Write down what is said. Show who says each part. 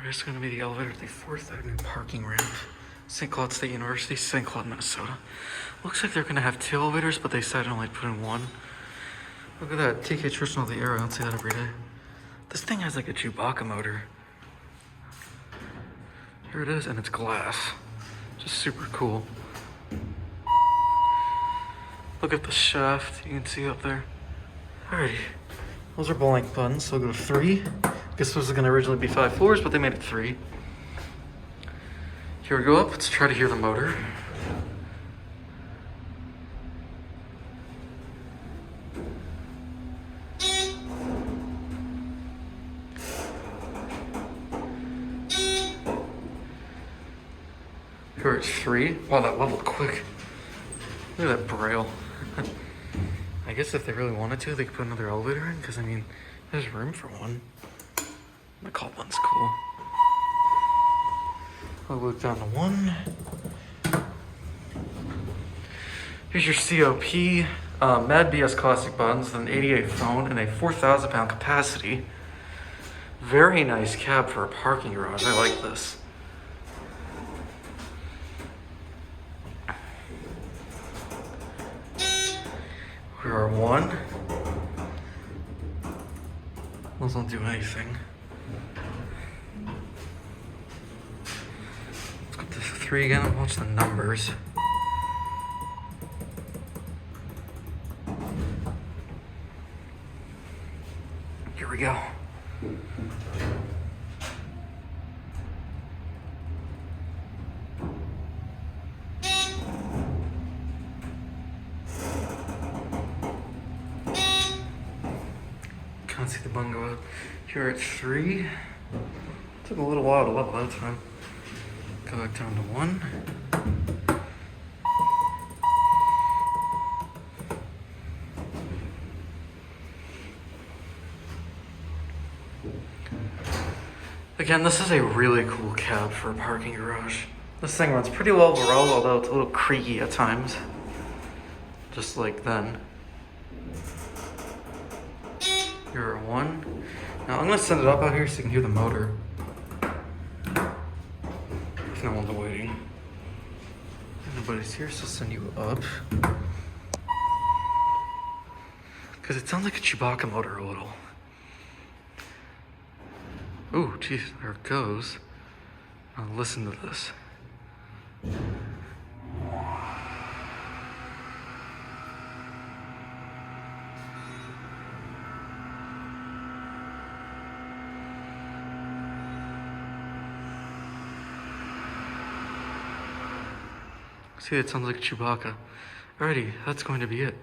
Speaker 1: There's going to be the elevator at the 4th Avenue parking ramp. St. Cloud State University, St. Cloud, Minnesota. Looks like they're going to have 2 elevators, but they decided to only put in 1. Look at that, TK Tristan of the Air. I don't see that every day. This thing has like a Chewbacca motor. Here it is, and it's glass. Just super cool. Look at the shaft, you can see up there. Alrighty, those are blank buttons, so we'll go to 3. Guess this was gonna originally be 5 floors, but they made it 3. Here we go up, let's try to hear the motor. Here it's 3. Wow, that leveled quick. Look at that braille. I guess if they really wanted to, they could put another elevator in, because I mean, there's room for one. The call button's cool. I'll look down to 1. Here's your COP. Mad BS classic buttons, an 88 phone, and a 4,000 pound capacity. Very nice cab for a parking garage. I like this. We are 1. Those don't do anything. Let's go to 3 again and watch the numbers. Here we go. Can't see the bungalow out. Here at 3. Took a little while to level that time. Go back down to 1. Again, this is a really cool cab for a parking garage. This thing runs pretty well overall, although it's a little creaky at times. Just like then. Here at 1. Now I'm gonna send it up out here so you can hear the motor. If no one's waiting. Nobody's here, so I'll send you up. Because it sounds like a Chewbacca motor a little. Ooh, geez, there it goes. Now listen to this. See, it sounds like Chewbacca. Alrighty, that's going to be it.